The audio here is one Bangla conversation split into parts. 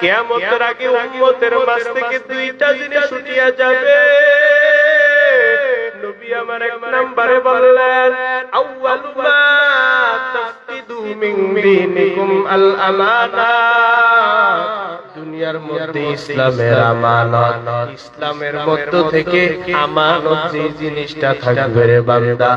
কিয়ামতের আগে উম্মতের মাঝ থেকে দুইটা জিনিস উঠিয়া যাবে। নবী আমার এক নম্বরে বললেন, আউয়ালু মা তাফকিদু মিন দীনিকুম আল আমানা। দুনিয়ার মধ্যে ইসলামের আমানত, ইসলামের মধ্য থেকে আমানত যে জিনিসটা থাকবে রে বান্দা,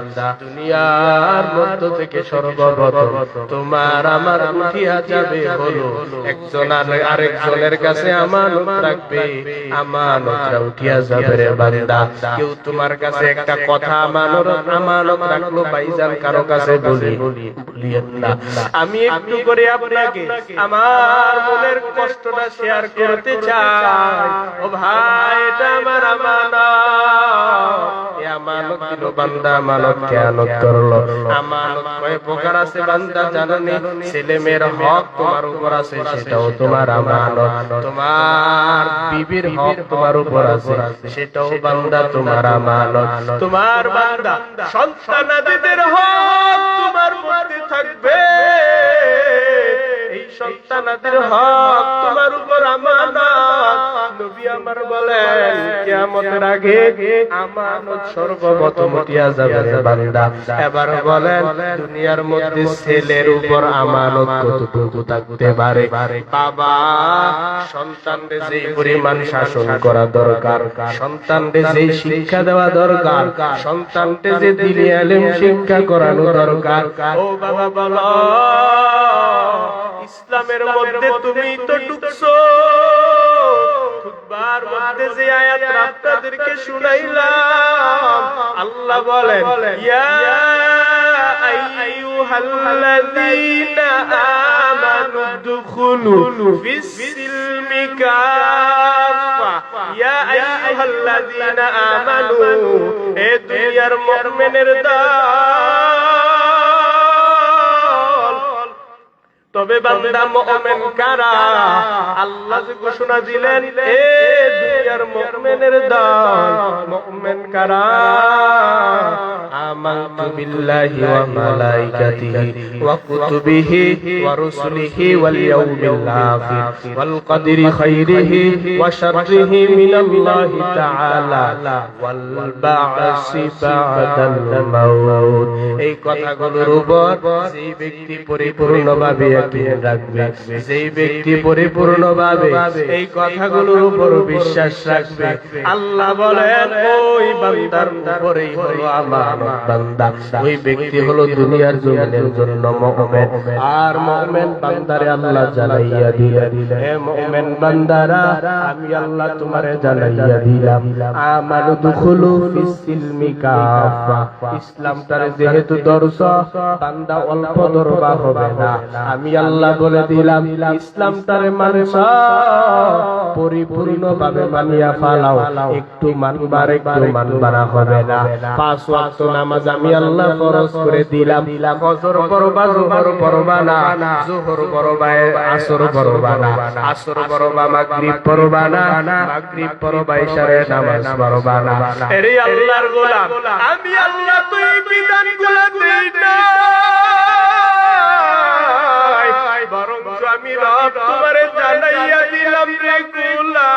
দুনিয়ার মধ্য থেকে সর্বপ্রথম তোমার আমার উঠিয়া যাবে হলো একজন আরেকজনের কাছে আমানত রাখবে, আমানতটা উঠিয়া যাবে রে বান্দা। কেউ তোমার কাছে একটা কথা আমানত রাখলো ভাইজান, কারো কাছে বলিয়েন না। আমি একটু করে আপনাকে আমার মনের কষ্টটা শেয়ার করতে চাই। ও ভাই, এটা আমার আমানত। এই আমানত দিল বান্দা, আমানত খেয়ানত করলো। আমানত কয় প্রকার আছে বান্দা জানেন? ছেলে মেয়ের হক তোমার উপর আছে, সেটাও তোমার আমানত। তোমার বিবির হক তোমার উপর আছে, সেটাও বান্দা তোমার আমানত। তোমার বান্দা সন্তানাদিদের হক তোমার মধ্যে থাকবে, এই সন্তানাদের হক তোমার উপর আমানত। নবী আমার বলেন, কিয়ামতের আগে আমানত সর্বপ্রথম উঠিয়া যাবে রে বান্দা। এবার বলেন, দুনিয়ার মধ্যে ছেলের উপর আমানত কতটুকু থাকতে পারে? বাবা সন্তানদের যে পরিমাণ শাসন করা দরকার, সন্তানদের যে শিক্ষা দেওয়া দরকার, সন্তানদের যে দ্বীনি ইলম শিক্ষা করানো দরকার, ও বাবা বলো, ইসলামের মধ্যে তুমি তো ঢুকছো। খুতবার মধ্যে যে আয়াত আপনাদেরকে শুনাইলাম, আল্লাহ বলেন, ইয়া আইয়ুহাল্লাযীনা আমানু দুখুলু ফিস-সিলমি কাফা। ইয়া আইয়ুহাল্লাযীনা আমানু, হে দুনিয়ার মুমিনের দল। তবে বান্দা মুমিন কারা? আল্লাহ যে ঘোষণা দিলেন, এ দুনিয়ার মুমিনের দল, মুমিন কারা? আমানতু বিল্লাহি ওয়া মালাইকাতিহি ওয়া কুতুবিহি ওয়া রুসুলিহি ওয়াল ইয়াউমিল আখির ওয়াল কদরি খাইরিহি ওয়া শাররিহি মিনাল্লাহি তাআলা ওয়াল বা'সি বা'দাল মাউত। এই কথাগুলোর উপর যে ব্যক্তি পরিপূর্ণভাবে ইয়াকিন রাখবে, যেই ব্যক্তি পরিপূর্ণভাবে এই কথাগুলোর উপর বিশ্বাস রাখবে, আল্লাহ বলেন ওই বান্দার উপরেই হলো আমানত বান্দা। ওই ব্যক্তি হলো দুনিয়ার জমিনের জন্য মুমিন। আর মুমিন বান্দারে আল্লাহ জানাইয়া দিলেন, হে মুমিন বান্দারা, আমি আল্লাহ তোমারে জানাইয়া দিলাম, আমানু দুখুলু ফিস-সিলমি কাফা। ইসলামটারে যেহেতু দর্শ বান্দা, অল্প দরবা হবে না। আমি আল্লাহ বলে দিলাম, ইসলামটারে মানছ, পরিপূর্ণভাবে মানিয়া ফালাও। একটু মানবার, একটু মানবানা হবে না। 5 ওয়াক্ত নামাজ আমি আল্লাহ ফরজ করে দিলাম। ফজর পড়বা, যোহর পড়বা না, যোহর পড়বা আসর পড়বা না, আসর পড়বা মাগরিব পড়বা না, মাগরিব পড়বা ইশারের নামাজ পড়বা না। এরে আল্লাহর গোলাম, আমি আল্লাহ তো এই বিধানগুলো দেই না, বরং আমি রব তোমারে জানাইয়া দিলাম রে গোলাম,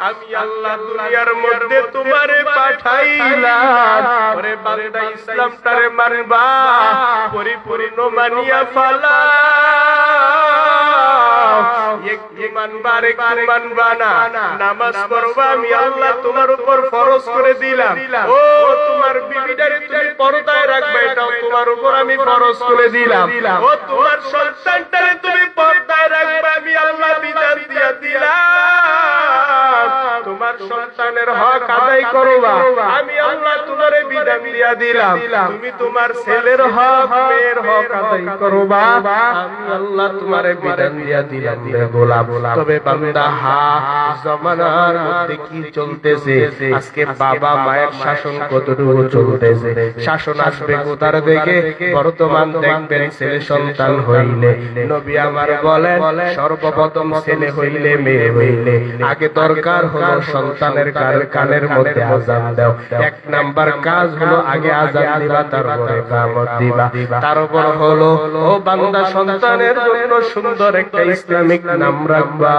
আমি আল্লাহ দুনিয়ার মধ্যে তোমারে পাঠাইলাম। ওরে বান্দা, ইসলামটারে মানবা, পরিপূর্ণ মানিয়া ফালা। নামাজ পড়বা, আমি আল্লাহ তোমার উপর ফরজ করে দিলাম। ও তোমার বিবিটারে তুমি পর্দায় রাখবে, এটাও তোমার উপর আমি ফরজ করে দিলাম। ও তোমার সন্তানটারে তুমি পর্দায় রাখবে, আমি আল্লাহ বিধান দিয়া দিলাম। তোমার সন্তানের হক আদায় করবা, আমি আল্লাহ তোমারে বিধান দিয়া দিলাম। তুমি তোমার ছেলের হক, মেয়ের হক আদায় করবা, আমি আল্লাহ তোমারে বিধান দিয়া দিলাম রে গোলাম। তবে বান্দা, জমানার মধ্যে কি চলতেছে আজকে? বাবা মায়ের শাসন কতটুকু চলতেছে? শাসন আসবে কোথার দিকে? বর্তমান দেখবেন ছেলে সন্তান হইলে, নবী আমার বলেন, সর্বপ্রথম ছেলে হইলে মেয়ে হইলে আগে দরকার হলো সন্তান সন্তানের কানের মধ্যে আযান দাও। এক নাম্বার কাজ হলো আগে আযান দিবা, তারপরে ইকামত দিবা। তারপর হলো ও বান্দা সন্তানের জন্য সুন্দর একটা ইসলামিক নাম রাখবা।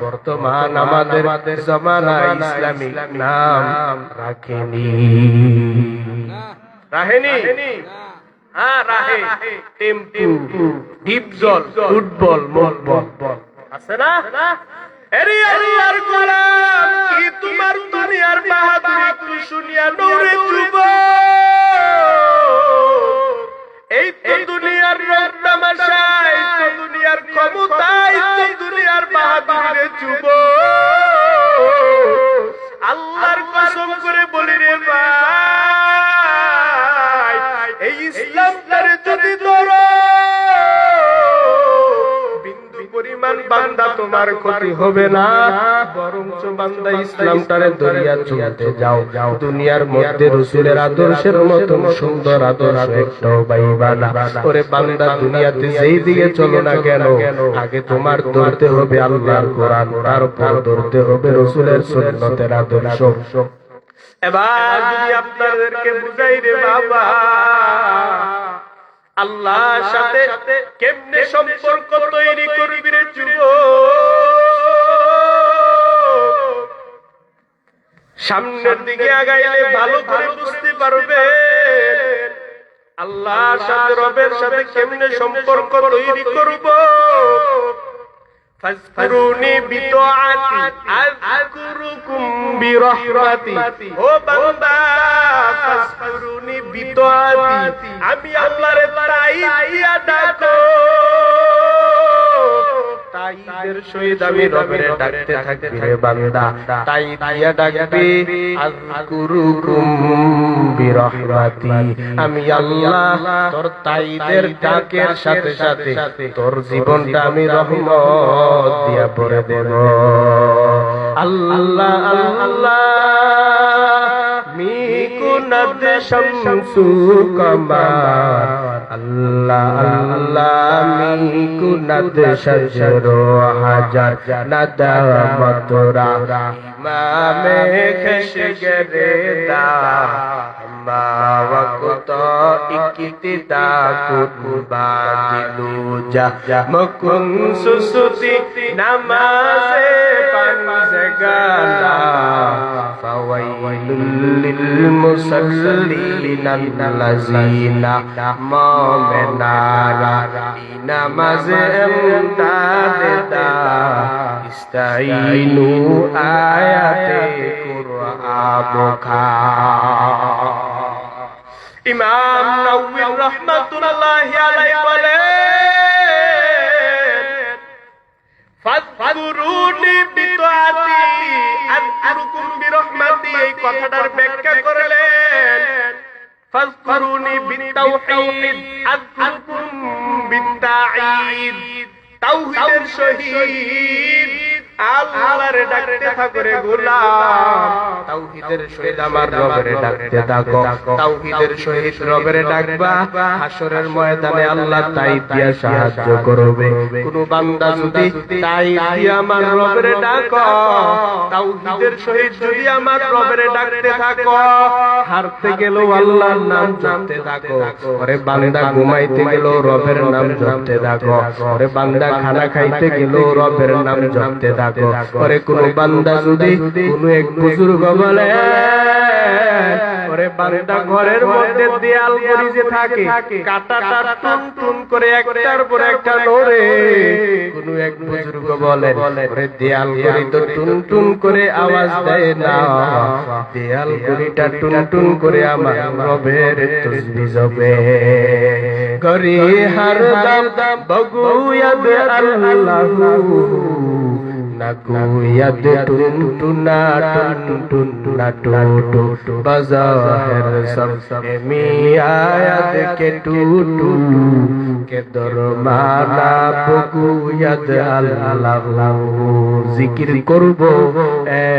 বর্তমান আমাদের জামানায় ইসলামিক নাম রাখেনি। হ্যাঁ রাহে। টেম্পু, ডিপজল, ফুটবল, মোটবল আছে না? আরে আল্লাহর গোলাম, কি তোমার দুনিয়ার বাহাদুরি একটু শুনিয়া নৌরে যুবক। এই তো দুনিয়ার রং তামাশা, এই তো দুনিয়ার ক্ষমতা, এই তো দুনিয়ার বাহাদুরি যুবক। আল্লাহর কসম করে বলি রে ভাই, এই ইসলামটারে যদি ধরো বিন্দু পরিমাণ বান্দা তোমার ক্ষতি হবে না, বরঞ্চ বান্দা ইসলামটারে দরিয়া চলতে যাও। দুনিয়ার মধ্যে রাসূলের আদর্শের মতন সুন্দর আদর্শ একটাও পাইবা না। ওরে বান্দা, দুনিয়াতে যেই দিকে চলো না কেন, আগে তোমার ধরতে হবে আল্লাহর কোরআন, তারপর ধরতে হবে রাসূলের সুন্নতের আদর্শ। এবার যদি আপনাদেরকে বুঝাই রে বাবা, আল্লাহর সাথে কেমনে সম্পর্ক তৈরি করবি রে যুবক, সামনের দিকে আগাইলে ভালো করে বুঝতে পারবে আল্লাহর সাথে রবের সাথে কেমনে সম্পর্ক তৈরি করব। ফাজকুরুনি বিতাআতি আযকুরুকুম বিরহমাতি। ও বান্দা, ফাজকুরুনি বিতাআতি, আমি আল্লাহরে তাই দিয়া ডাকো। তাইদের সহিত আমি রবের ডাকতে থাকবি রে বান্দা, তাই দিয়া ডাকবি আযকুরুকুম বিরহমাতি। আমি আল্লাহ তোর তাইদের ডাকের সাথে সাথে তোর জীবনটা আমি রহমত দিয়া ভরে দেব। আল্লাহ আল্লাহ মিকুনাদ শামসু কামার, আল্লাহ আল্লাহ মিকুনাদ শাজরু হাজার, নাদামত রা ইমামে খশগরে দা, মা ওয়াক্ত ইক্তিদা কুরবা দিলু যা মকুন সুসুতি নামাজে পানজগালা, ফাওয়াইলুল লিল মুসাল্লিনা আল্লাযিনা মুমিনারা নামাজে ইমতাদা, ইস্তাইনু আয়াতে কুরআন খা। ইমাম নাওয়ী রাহমাতুল্লাহি আলাইহি বলেন, ফাজকুরুনি বিতাআতি আযকুরুকুম বিরহমাতি। এই কথাটার ব্যাখ্যা করলেন, ফাজকুরুনি বিতাওহীদ আযকুরুকুম বিত্তাঈদ। তাওহীদের সহিত আল্লাহর ডাকতে থাকো রে গোলাম, তাওহীদের সহিত আমার রবের ডাকতে থাকো। তাওহীদের সহিত রবের ডাকবা, হাসরের ময়দানে আল্লাহ তাই দিয়া সাহায্য করবে। কোন বান্দা যদি তাই দিয়া আমার রবের ডাকো, তাওহীদের সহিত যদি আমার রবের ডাকতে থাকো, হারতে গেলেও আল্লাহর নাম জপতে থাকো। ওরে বান্দা, ঘুমাইতে গেলেও রবের নাম জপতে থাকো। ওরে বান্দা, খানা খাইতে গেলেও রবের নাম জপতে থাকো। ওরে কোন বান্দা যদি কোন এক বুজুর্গ বলে, ওরে বান্দা ঘরের মধ্যে দেয়াল গড়ি যে থাকে, কাটাটা টুন টুন করে একটার পর একটা নড়ে, কোন এক বুজুর্গ বলে, ওরে দেয়াল গড়ি তো টুন টুন করে আওয়াজ দেয় না, দেয়াল গড়িটা টুন টুন করে আমার রবের তাসবিহ জপে। গরি হরদম বগুয়াদ আল্লাহু, নাগুয়াদ টুনটুনা টুনটুনা টুটু, বাজাহের সব এমি আয়াত কে টুটু, কে দরমানা বগুয়াদ আল্লাহু। জিকির করব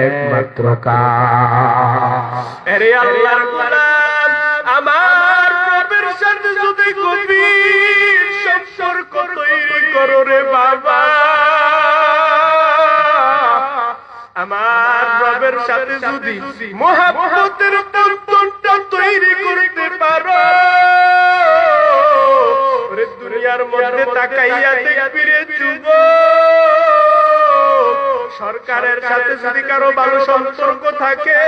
একমাত্র কার। আরে আল্লাহর গোলাম, আমার রবের সাথে যদি গভীর সম্পর্ক তৈরি করো রে বাবা, আমার রবের সাথে যদি মহব্বতের বন্ধনটা তৈরি করতে পারো, ওরে দুনিয়ার মধ্যে তাকাইয়া দেখবি রে যুবক, সরকারের সাথে যদি কারো ভালো সম্পর্ক থাকে,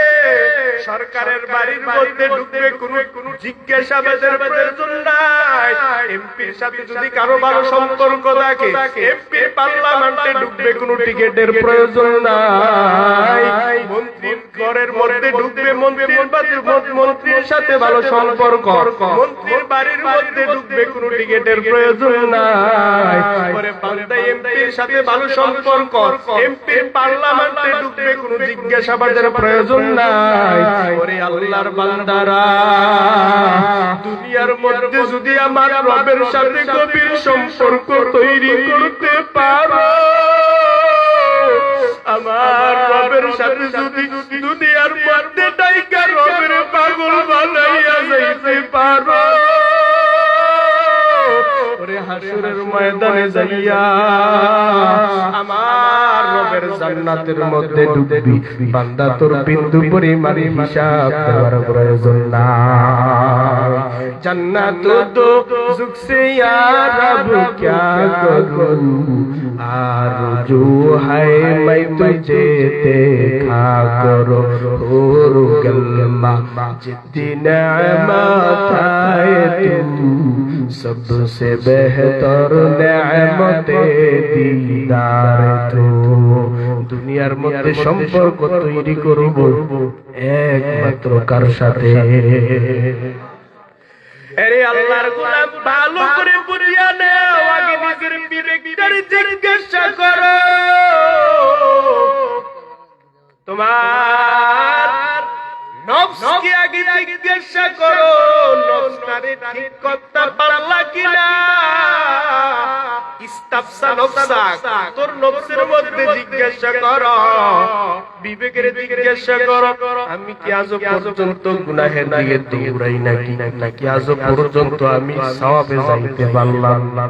সরকারের বাড়ির মধ্যে ঢুকবে কোনো জিজ্ঞাসাবাদের প্রয়োজন নাই। এমপির সাথে যদি কারো ভালো সম্পর্ক থাকে, এমপির পার্লামেন্টে ঢুকবে কোনো টিকেটের প্রয়োজন নাই। মন্ত্রীর ঘরের মধ্যে ঢুকবে মন্ত্রীর সাথে ভালো সম্পর্ক, মন্ত্রীর বাড়ির মধ্যে ঢুকবে কোনো টিকেটের প্রয়োজন নাই। পরে বান্দা এমপির সাথে ভালো সম্পর্ক, এমপির পার্লামেন্টে ঢুকবে কোনো জিজ্ঞাসাবাদের প্রয়োজন নাই। ওরে আল্লাহর বান্দারা, দুনিয়ার মধ্যে যদি আমার রবের সাথে গভীর সম্পর্ক তৈরি করতে পারো, আমার রবের সাথে যদি দুনিয়ার মধ্যে ডাইকা রবের পাগল বানাইয়া যাইতে পারো, ওরে হাসরের ময়দানে যাইয়া আমার রবের জান্নাতের মধ্যে ঢুকবি, বান্দা তোর বিন্দু পরিমাণ হিসাব দেওয়ার প্রয়োজন নাই। জান্নাত তো যুগসে ইয়া রব क्या करूं, आरज़ू है मैं तुझे देखा करो, और गल्मा जितनी नेमत है तू, सबसे बेहतर नेमते दीदार तू। দুনিয়ার মধ্যে সম্পর্ক তৈরি করব একমাত্র কার সাথে? আরে আল্লাহর গোলাম, ভালো করে বুঝিয়া নাও, আগে নিজের বিবেকটারে জিজ্ঞাসা করো। তোমার নফসকে আগে জিজ্ঞাসা করো, নফসটারে ঠিক করতে পারলা কিনা। ইস্তাফসা নফসাক, তোর নফসের মধ্যে জিজ্ঞাসা করো, বিবেকের জিজ্ঞাসা করো, আমি কি আজ পর্যন্ত গুনাহের দিকে দৌড়াই নাকি আজ পর্যন্ত আমি সওয়াবে যাইতে পারলাম না?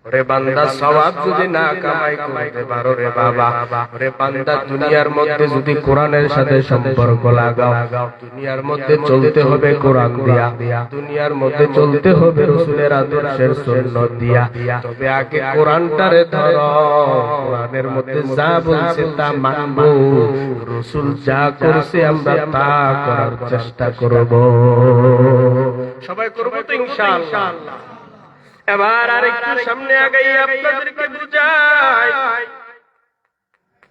ওরে বান্দা, সওয়াব যদি না কামাই করতে পারো রে বাবা, ওরে বান্দা দুনিয়ার মধ্যে যদি কোরআনের সাথে সম্পর্ক লাগাও, দুনিয়ার মধ্যে চলতে হবে কোরআন দিয়া, দুনিয়ার মধ্যে চলতে হবে রাসূলের আদর্শের সুন্নাত দিয়া। তবে আগে কোরআনটারে ধরো, কোরআনের মধ্যে যা বলছে তা মানবো, রাসূল যা করছে আমরা তা করার চেষ্টা করব। সবাই করব তো ইনশাআল্লাহ। এবার আরেকটু সামনে আগাই আপনাদেরকে বুঝাই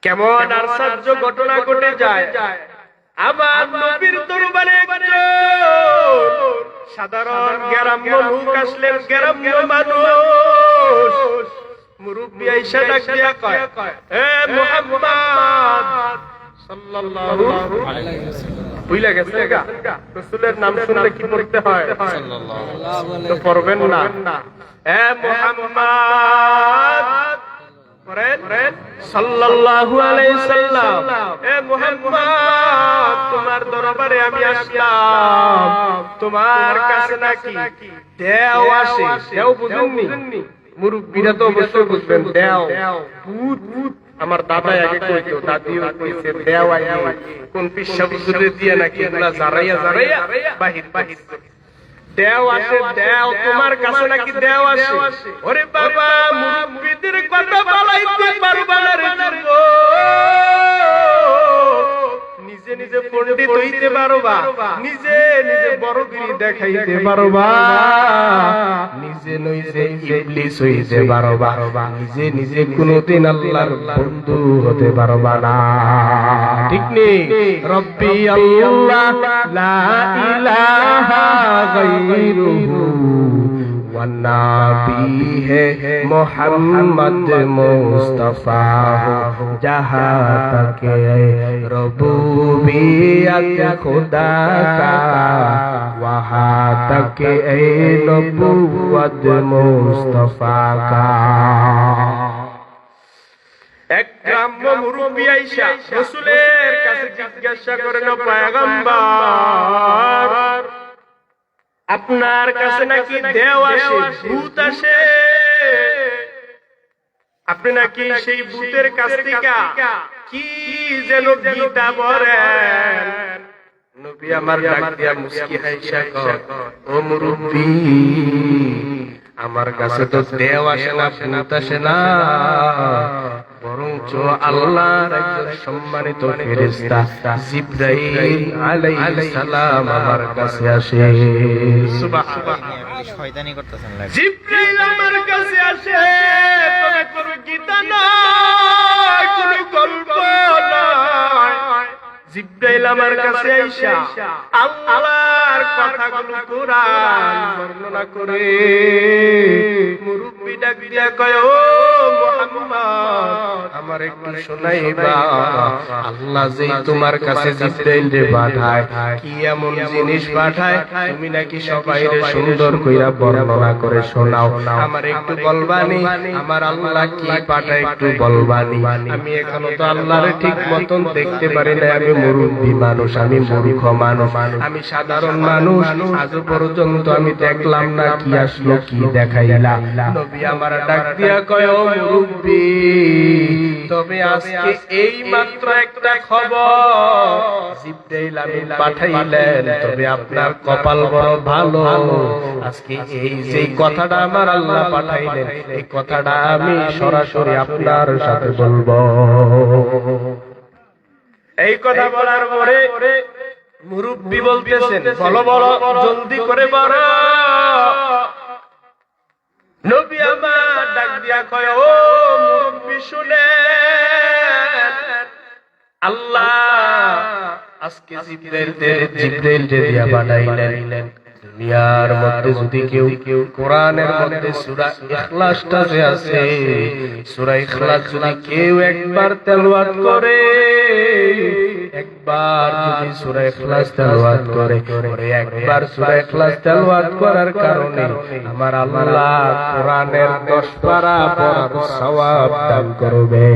কেমন আশ্চর্য ঘটনা ঘটে যায়। আমার নবীর দরবারে একজন সাধারণ গ্রাম্য লোক আসলেন, গ্রাম্য মানুষ। মুরব্বি আয়েশা ডাক দিয়া কয়, হে মুহাম্মদ সাল্লাল্লাহু আলাইহি ওয়াসাল্লাম, ভুলে গেছে গা? রাসূলের নাম শুনলে কি পড়তে হয়? তো পড়বেন না। হে মুহাম্মদ পড়েন সাল্লাল্লাহু আলাইহি সাল্লাম। হে মুহাম্মদ, তোমার দরবারে আমি আসলাম, তোমার কাছে নাকি দেও আসে। দেও বুঝেননি? মুরব্বিরা তো অবশ্যই বুঝবেন। দেও ভূত, আমার দাদা আগে কইতো, দাদিও কইছে দেও আই, কোন পিসা বুঝলে দিয়ে নাকি এগুলা জারাইয়া বাহির দেও আসে। দেও তোমার কাছে নাকি দেও আসে। ওরে বাবা, মুরব্বিদের কথা বলাইতে পারবা না রে যুবক, নিজে নিজে পণ্ডিত হইতে পারবা, নিজে নিজে বড়গিরি দেখাইতে পারবা, নিজে নিজে ইবলিস হইতে পারবা, নিজে নিজে কোনদিন আল্লাহর বন্ধু হতে পারবা না। ঠিক নেই? রব্বি আল্লাহ লা ইলাহা গায়রুহু वन्नाबी है मोहम्मद मुस्तफा हो, जहाँ तक रबूबियत खुदा का, वहाँ तक नबुव्वत मुस्तफा का। এক গ্রাম্য মুরব্বি আয়েশা রাসূলের কাছে জিজ্ঞাসা করেন, পয়গম্বর, আপনার কাছে নাকি দেও আসে, ভূত আসে, আপনি নাকি সেই ভূতের কাছ থেকে কি যেন গীতা পড়েন। নবী আমার ডাক দিয়া মুস্কি হাসিয়া কয়, ও মুরব্বি, আমার কাছে তো দেও আসে না, ভূত আসে না, বরঞ্চ আল্লাহর একজন সম্মানিত ফেরেশতা জিবরাইল আলাইহিস সালাম আমার কাছে আসে। সুবহানাল্লাহ, শয়তানি করতেছেন লাগে। জিবরাইল আমার কাছে আসে, তবে কোনো গীতা নয়, কোনো গল্প নয়। জিবরাইল আমার কাছে আইসা আল্লাহর কথাগুলো কোরআন বর্ণনা করে। মুরব্বি ডাক দিয়া কয়, ও মুহাম্মদ, আমার একটু শোনাইবা, আল্লাহ যে তোমার কাছে জিবরাইল রে পাঠায়, কি এমন জিনিস পাঠায় তুমি নাকি সবাইরে সুন্দর কইরা বর্ণনা করে শোনাও, আমার একটু বলবানি, আমার আল্লাহ কি পাঠায় একটু বলবানি। আমি এখনো তো আল্লাহরে ঠিক মতন দেখতে পারি না, আমি মুরব্বি মানুষ, আমি মূর্খ মানুষ, আমি সাধারণ মানুষ, আজও পর্যন্ত আমি দেখলাম না কি আসলো কি দেখাইলা। নবী আমার ডাক দিয়া কয়, ও মুরব্বি, তবে আজকে এই মাত্র একটা খবর জিবরাইল আমি পাঠাইলেন, তবে আপনার কপাল বড় ভালো, আজকে এই যে কথাটা আমার আল্লাহ পাঠাইলেন, এই কথাটা আমি সরাসরি আপনার সাথে বলবো। এই কথা বলার পরে মুরব্বি বলতেছেন, বলো বলো, জলদি করে বলো। নবী আমার ডাক দিয়া কয়, ও মুরব্বি শুনেন, আল্লাহ আজকে জিবরাইল দিয়া বানাইলেন। দুনিয়ার মধ্যে যদি কেউ কোরআনের মধ্যে সূরা ইখলাসটা যে আছে, সূরা ইখলাস যদি কেউ একবার তেলাওয়াত করে, একবার যদি সূরা ইখলাস তেলাওয়াত করে, একবার সূরা ইখলাস তেলাওয়াত করার কারণে আমার আল্লাহ কোরআনের 10 পারা পড়ার সওয়াব দান করবে।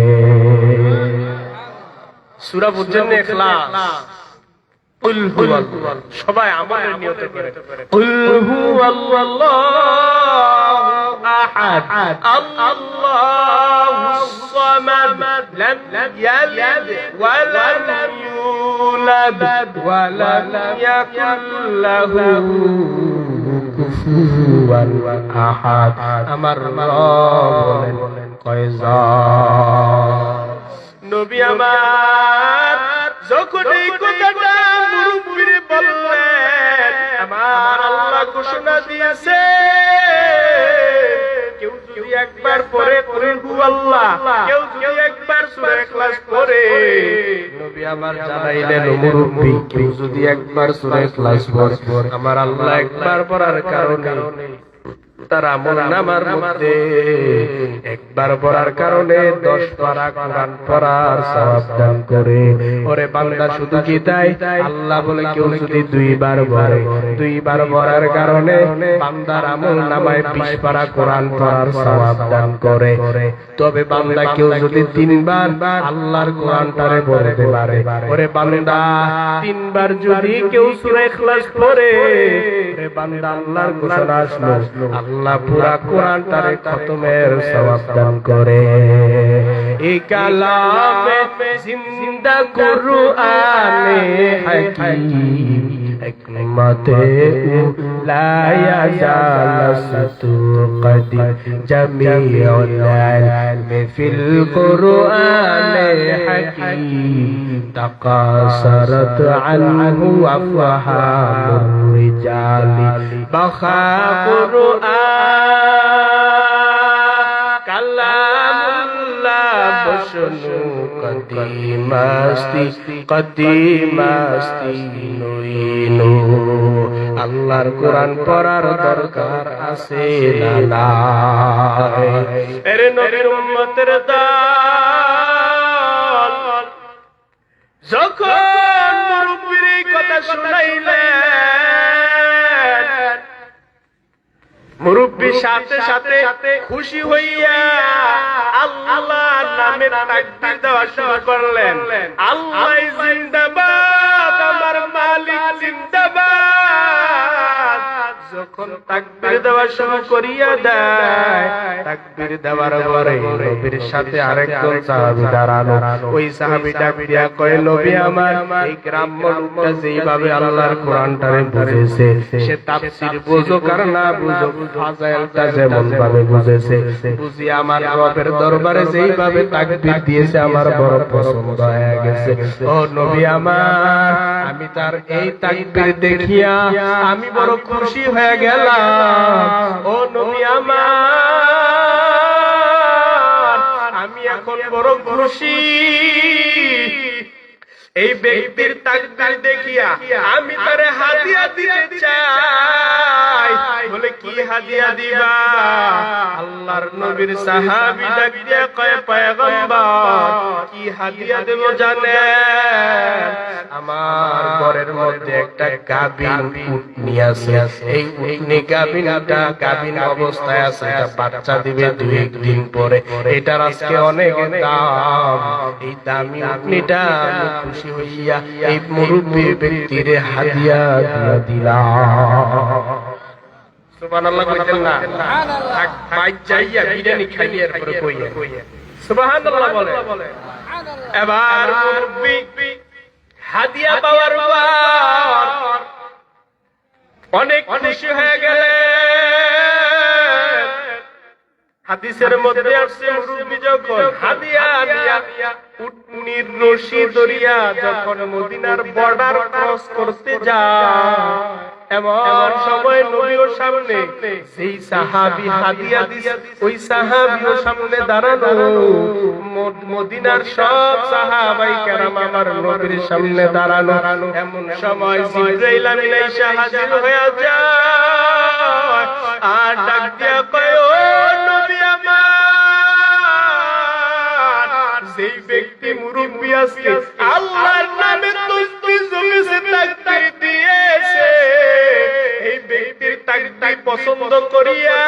সূরা বুঝছেন না? ইখলাস, কুল হুয়াল্লাহ, সবাই আমলের নিয়ত করে, কুল হুয়াল্লাহু আহাদ, আল্লাহুস সামাদ, লাম ইয়ালিদ ওয়া লাম ইউলাদ ওয়া লাম ইয়াকুল লাহু কুফুয়ান আহাদ। আমার রব বলেন কয়জন? নবী আমার যখন এই কথাটা মুরব্বিরে বললেন, আমার আল্লাহ ঘোষণা দিয়েছে, কেউ যদি একবার পড়ে কুল হুয়াল্লাহ, কেউ যদি একবার সূরা ইখলাস পড়ে, নবী আমার জানাইলেন, ও মুরব্বি, কেউ যদি একবার সূরা ইখলাস পড়ে, আমার আল্লাহ একবার পড়ার কারণে তার আমলনামার মধ্যে একবার পড়ার কারণে 10 পারা কোরআন পড়ার সওয়াব দান করে। ওরে বান্দা, শুধু কি তাই? আল্লাহ বলে কেউ যদি 2 বার পড়ে, 2 বার পড়ার কারণে বান্দার আমলনামায় 20 পারা কোরআন পড়ার সওয়াব দান করে। তবে বান্দা কেউ যদি 3 বার আল্লাহর কোরআনটারে পড়তে পারে, ওরে বান্দা 3 বার যদি কেউ সূরা ইখলাস পড়ে, ওরে বান্দা আল্লাহর ঘোষণা আসলো, আল্লাহ পুরা কোরআনটারে খতমের সওয়াব দান করে। এই কালামে জিন্দা কুরআনে হাকিম, হিকমতে লা ইয়াজালু কদিম, জামিউল ইলমি ফিল কুরআনে হাকিম, তাকাসারাত আনহু আফহামুর রিজালি, বাখা কালামুল্লাহ বসনু কদিমাস্তি নইনু। আল্লাহর কোরআন পড়ার দরকার আছে না? এরে নবীর উম্মতের দল, যখন মুরব্বির এই কথা শুনাইলেন, মুরব্বি সাথে সাথে খুশি হইয়া আল্লাহর নামে তাকবীর দেওয়া শুরু করলেন। আল্লাহ জিন্দাবাদ, আমার মালিক জিন্দাবাদ। যখন তাকবীর দেওয়া শুরু করিয়া দেয়। তাকবীর দেওয়ার পরে নবীর সাথে আরেকজন সাহাবী দাঁড়ানো। ওই সাহাবী ডাক দিয়া কয়, নবী আমার, এই গ্রাম্য লোকটা যেইভাবে আল্লাহর কোরআনটারে বুঝেছে, সে তাফসীর বুঝুক আর না বুঝুক, ফাজাইলটা যেমন ভাবে বুঝেছে, বুঝি আমার রবের দরবারে যেইভাবে তাকবীর দিয়েছে আমার বড় পছন্দ হয়ে গেছে। ও নবী আমার, আমি তার এই তাকবীর দেখিয়া আমি বড় খুশি হয়ে গেলাম। ও নবী আমার, আমি এখন বড় খুশি। এই ব্যক্তির তাকবীর দেখিয়া আমি তারে হাদিয়া দিতে চাই। বলে, কি হাদিয়া দিবা? আল্লাহর নবীর সাহাবী ডাক দিয়া কয়, পয়গম্বর, কি হাদিয়া দেব জানেন? আমার ঘরের মধ্যে একটা গাভীন উটনি আছে। এই উটনি গাভীন অবস্থায় আছে, এটা বাচ্চা দিবে 2 দিন পরে। এটার আজকে অনেক দাম। এই দামি উটনিটা আমি খুশি হইয়া এই মুরব্বী ব্যক্তির হাদিয়া দিয়া দিলাম। সুবহানাল্লাহ কইতেন না? বাইক যাইয়া বিরিয়ানি খাইয়া পরে কইয়া সুবহানাল্লাহ বলে। এবার মুরব্বী হাদিয়া পাওয়ার পর অনেক খুশি হয়ে গেলেন। হাদিসের মধ্যে আসছে, মুরব্বী যখন হাদিয়া নিয়া উটনির রশি ধরিয়া যখন মদিনার বর্ডার ক্রস করতে যায়, এমন সময় নবীর সামনে সেই সাহাবী হাদিয়া দিছে, ওই সাহাবীর সামনে দাঁড়ানো। মদিনার সব সাহাবায়ে কেরাম আমার নবীর সামনে দাঁড়ানো। এমন সময় জিবরাইল আমিন এসে হাজির হয়ে যায় আর ডাক দিয়া কয়, ও নবী আমার, যেই ব্যক্তি মুরব্বী আজকে আল্লাহর নামে তাসবিহ জমেছে, তাকবীর দিয়েছে, এই ব্যক্তির তাকবীর পছন্দ করিয়া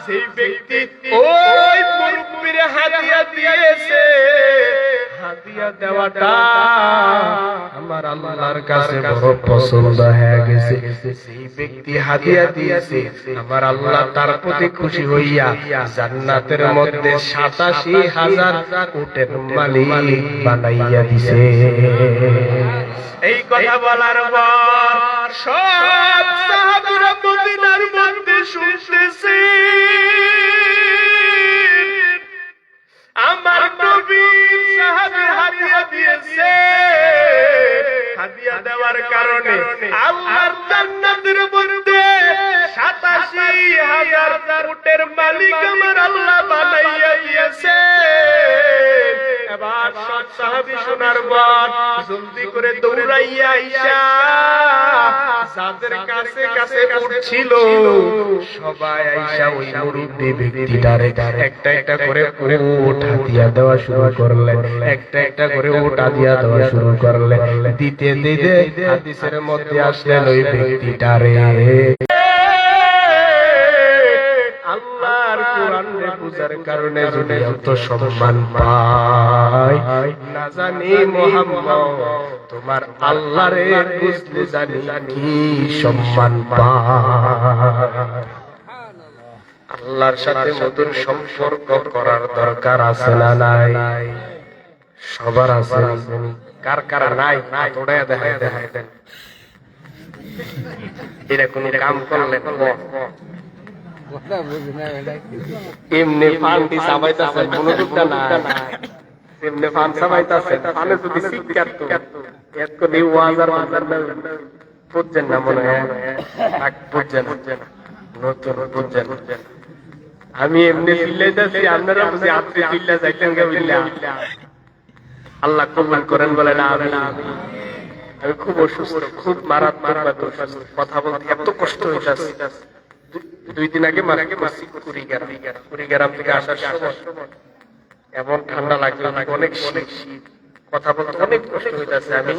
সেই ব্যক্তি ওই মুরব্বির হাদিয়া দিয়েছে। হাদিয়া দেওয়াটা আমার আল্লাহর কাছে বড় পছন্দ হয়ে গেছে। সেই ব্যক্তি হাদিয়া দিয়েছে, আমার আল্লাহ তার প্রতি খুশি হইয়া জান্নাতের মধ্যে ৮৭,০০০ উটের মালিক বানাইয়া দিছে। এই কথা বলার পর সব সাহাবীরা মদিনার মধ্যে শুনতেছে, আমার নবী সাহাবী হাদিয়া দিয়েছে। হাদিয়া দেওয়ার কারণে আল্লাহর জান্নাতের মধ্যে ৮৭,০০০ উটের মালিক আমার আল্লাহ বানাইয়া দিয়েছে। এবার সব সাহাবী শোনার পর জলদি করে দৌড়াইয়া আইসা যাদের কাছে কাছে উঠছিল সবাই আইসা ওই মুরব্বী ব্যক্তিটারে একটা একটা করে উট হাদিয়া দেওয়া শুরু করলেন। একটা একটা করে উট হাদিয়া দেওয়া শুরু করলেন। দিতে দিতে হাদিসের মধ্যে আসলেন ওই ব্যক্তিটারে আল্লাহর কোরআনে বুঝার কারণে যদি এত সম্মান পায়, না জানি মুহাম্মদ তোমার আল্লাহরে বুঝলে জানি কি সম্মান পায়। আল্লাহর সাথে মধুর সম্পর্ক করার দরকার আছে না নাই? সবার আছে, কার কার নাই? তোড়া দেখায় দেখায় দেন। এটা কোন কাম করলে এমনি ফান্ডি সাবাইতাছে, মনোযোগটা না এমনি ফান সাবাইতাছে। ফানে যদি শিক্ষা তো এত নিউ ওয়াজার বাজার না বুঝছেন না, মনে হয় এক বুঝছেন নতুন বুঝছেন। আমি এমনি চিল্লাইতেছি, আপনারা বুঝি আপনি চিল্লা যাইতেন কে বিল্লা। আল্লাহ কবুল করেন বলে না। আমি খুব অসুস্থ, খুব মারাত্মক কথা বলতে এত কষ্ট হইতাছে। 2 দিন আগে মারা গেছি কুড়িগ্রাম থেকে আসার সময় এমন ঠান্ডা লাগলো, অনেক শীত, কথা বলতে অনেক কষ্ট হইতাছে। আমি